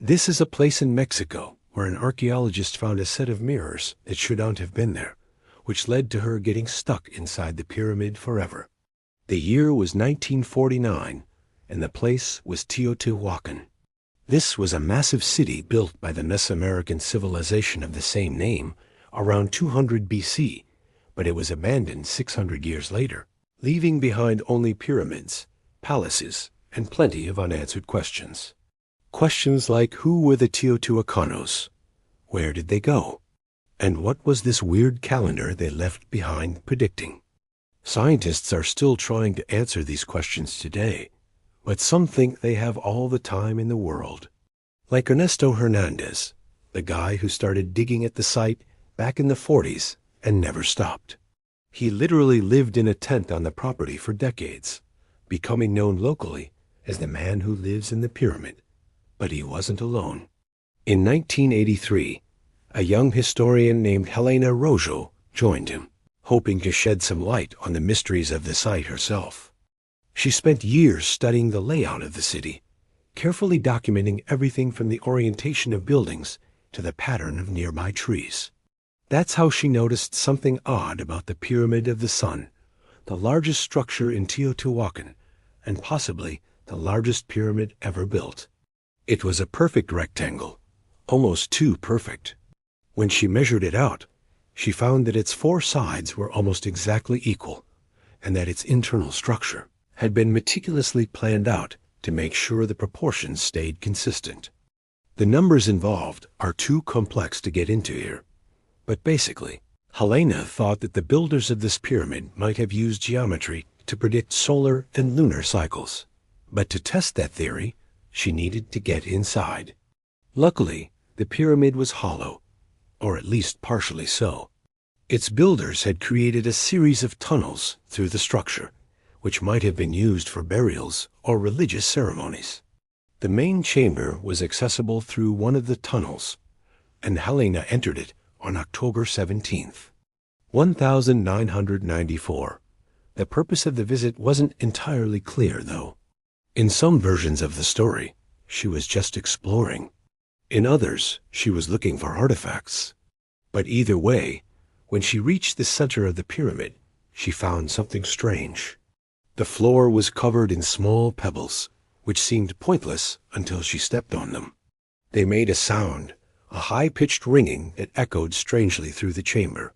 This is a place in Mexico where an archaeologist found a set of mirrors that should not have been there, which led to her getting stuck inside the pyramid forever. The year was 1949, and the place was Teotihuacan. This was a massive city built by the Mesoamerican civilization of the same name around 200 BC, but it was abandoned 600 years later, leaving behind only pyramids, palaces, and plenty of unanswered questions. Questions like who were the Teotihuacanos? Where did they go? And what was this weird calendar they left behind predicting? Scientists are still trying to answer these questions today, but some think they have all the time in the world. Like Ernesto Hernandez, the guy who started digging at the site back in the 40s and never stopped. He literally lived in a tent on the property for decades, becoming known locally as the man who lives in the pyramid. But he wasn't alone. In 1983, a young historian named Helena Rojo joined him, hoping to shed some light on the mysteries of the site herself. She spent years studying the layout of the city, carefully documenting everything from the orientation of buildings to the pattern of nearby trees. That's how she noticed something odd about the Pyramid of the Sun, the largest structure in Teotihuacan, and possibly the largest pyramid ever built. It was a perfect rectangle, almost too perfect. When she measured it out, she found that its four sides were almost exactly equal, and that its internal structure had been meticulously planned out to make sure the proportions stayed consistent. The numbers involved are too complex to get into here, but basically, Helena thought that the builders of this pyramid might have used geometry to predict solar and lunar cycles. But to test that theory, she needed to get inside. Luckily, the pyramid was hollow, or at least partially so. Its builders had created a series of tunnels through the structure, which might have been used for burials or religious ceremonies. The main chamber was accessible through one of the tunnels, and Helena entered it on October 17th, 1994. The purpose of the visit wasn't entirely clear, though. In some versions of the story, she was just exploring. In others, she was looking for artifacts. But either way, when she reached the center of the pyramid, she found something strange. The floor was covered in small pebbles, which seemed pointless until she stepped on them. They made a sound, a high-pitched ringing that echoed strangely through the chamber.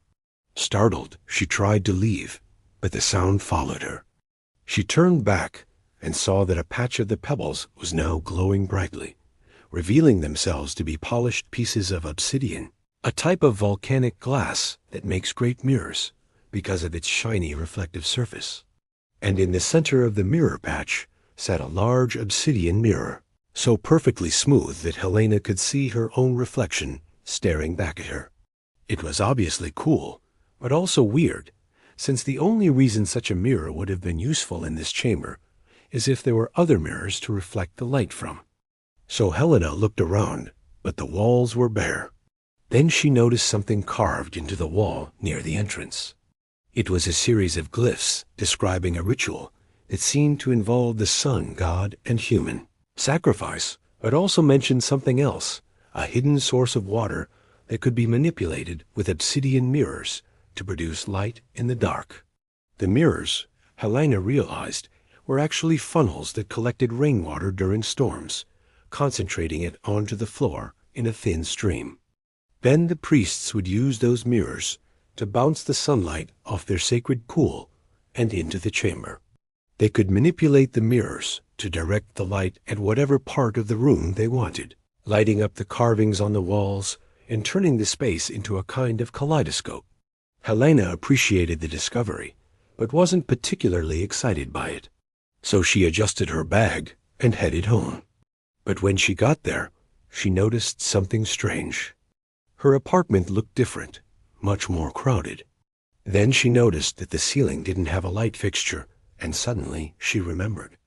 Startled, she tried to leave, but the sound followed her. She turned back and saw that a patch of the pebbles was now glowing brightly, revealing themselves to be polished pieces of obsidian, a type of volcanic glass that makes great mirrors because of its shiny reflective surface. And in the center of the mirror patch sat a large obsidian mirror, so perfectly smooth that Helena could see her own reflection staring back at her. It was obviously cool, but also weird, since the only reason such a mirror would have been useful in this chamber is if there were other mirrors to reflect the light from. So Helena looked around, but the walls were bare. Then she noticed something carved into the wall near the entrance. It was a series of glyphs describing a ritual that seemed to involve the sun god and human sacrifice, but also mentioned something else, a hidden source of water that could be manipulated with obsidian mirrors to produce light in the dark. The mirrors, Helena realized, were actually funnels that collected rainwater during storms, concentrating it onto the floor in a thin stream. Then the priests would use those mirrors to bounce the sunlight off their sacred pool and into the chamber. They could manipulate the mirrors to direct the light at whatever part of the room they wanted, lighting up the carvings on the walls and turning the space into a kind of kaleidoscope. Helena appreciated the discovery, but wasn't particularly excited by it. So she adjusted her bag and headed home. But when she got there, she noticed something strange. Her apartment looked different, much more crowded. Then she noticed that the ceiling didn't have a light fixture, and suddenly she remembered.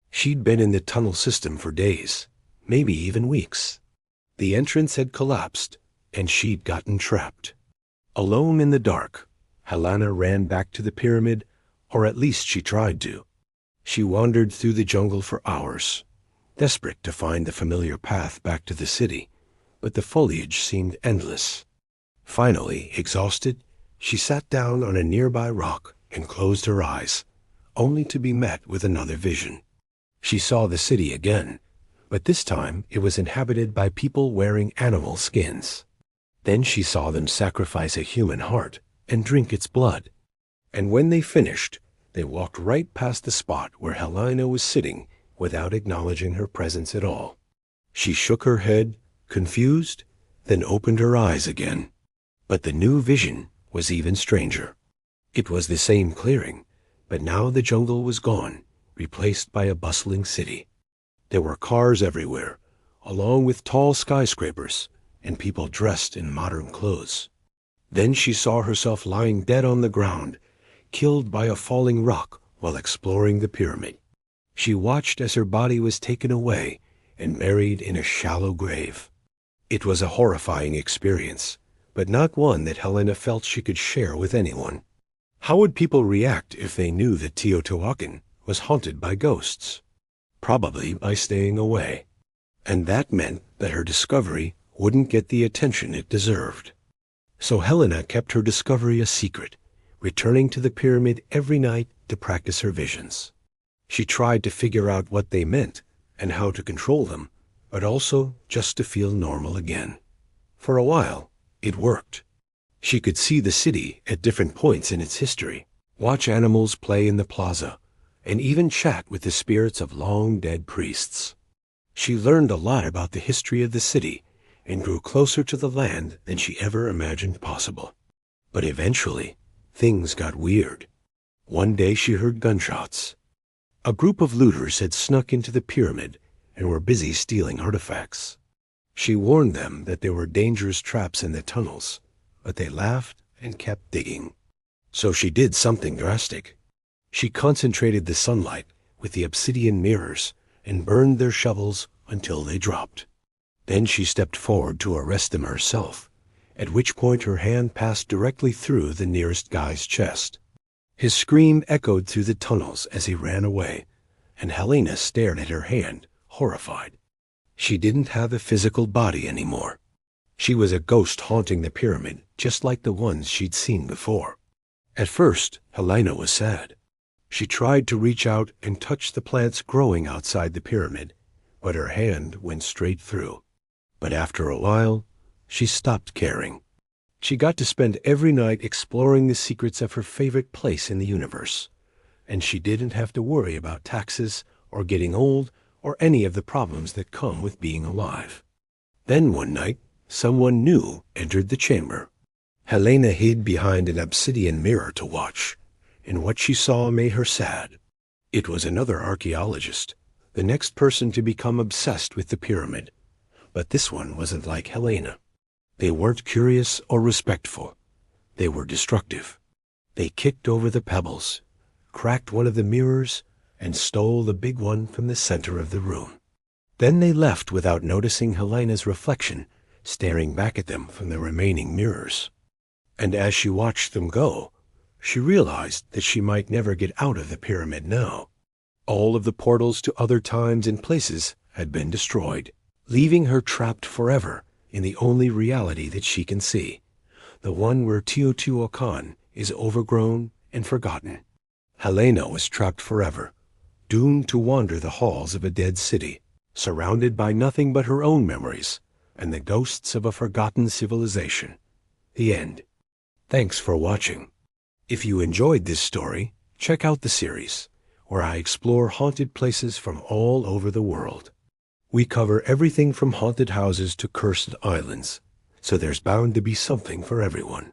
She'd been in the tunnel system for days, maybe even weeks. The entrance had collapsed, and she'd gotten trapped. Alone in the dark, Helena ran back to the pyramid, or at least she tried to. She wandered through the jungle for hours, desperate to find the familiar path back to the city, but the foliage seemed endless. Finally, exhausted, she sat down on a nearby rock and closed her eyes, only to be met with another vision. She saw the city again, but this time it was inhabited by people wearing animal skins. Then she saw them sacrifice a human heart and drink its blood. And when they finished, they walked right past the spot where Helena was sitting without acknowledging her presence at all. She shook her head, confused, then opened her eyes again. But the new vision was even stranger. It was the same clearing, but now the jungle was gone, replaced by a bustling city. There were cars everywhere, along with tall skyscrapers and people dressed in modern clothes. Then she saw herself lying dead on the ground, killed by a falling rock while exploring the pyramid. She watched as her body was taken away and buried in a shallow grave. It was a horrifying experience, but not one that Helena felt she could share with anyone. How would people react if they knew that Teotihuacan was haunted by ghosts? Probably by staying away. And that meant that her discovery wouldn't get the attention it deserved. So Helena kept her discovery a secret, returning to the pyramid every night to practice her visions. She tried to figure out what they meant and how to control them, but also just to feel normal again. For a while, it worked. She could see the city at different points in its history, watch animals play in the plaza, and even chat with the spirits of long-dead priests. She learned a lot about the history of the city and grew closer to the land than she ever imagined possible. But eventually, things got weird. One day she heard gunshots. A group of looters had snuck into the pyramid and were busy stealing artifacts. She warned them that there were dangerous traps in the tunnels, but they laughed and kept digging. So she did something drastic. She concentrated the sunlight with the obsidian mirrors and burned their shovels until they dropped. Then she stepped forward to arrest them herself, at which point her hand passed directly through the nearest guy's chest. His scream echoed through the tunnels as he ran away, and Helena stared at her hand, horrified. She didn't have a physical body anymore. She was a ghost haunting the pyramid, just like the ones she'd seen before. At first, Helena was sad. She tried to reach out and touch the plants growing outside the pyramid, but her hand went straight through. But after a while, she stopped caring. She got to spend every night exploring the secrets of her favorite place in the universe, and she didn't have to worry about taxes or getting old or any of the problems that come with being alive. Then one night, someone new entered the chamber. Helena hid behind an obsidian mirror to watch, and what she saw made her sad. It was another archaeologist, the next person to become obsessed with the pyramid. But this one wasn't like Helena. They weren't curious or respectful. They were destructive. They kicked over the pebbles, cracked one of the mirrors, and stole the big one from the center of the room. Then they left without noticing Helena's reflection staring back at them from the remaining mirrors. And as she watched them go, she realized that she might never get out of the pyramid now. All of the portals to other times and places had been destroyed, leaving her trapped forever in the only reality that she can see, the one where Teotihuacan is overgrown and forgotten. Helena was trapped forever, doomed to wander the halls of a dead city, surrounded by nothing but her own memories and the ghosts of a forgotten civilization. The end. Thanks for watching. If you enjoyed this story, check out the series, where I explore haunted places from all over the world. We cover everything from haunted houses to cursed islands, so there's bound to be something for everyone.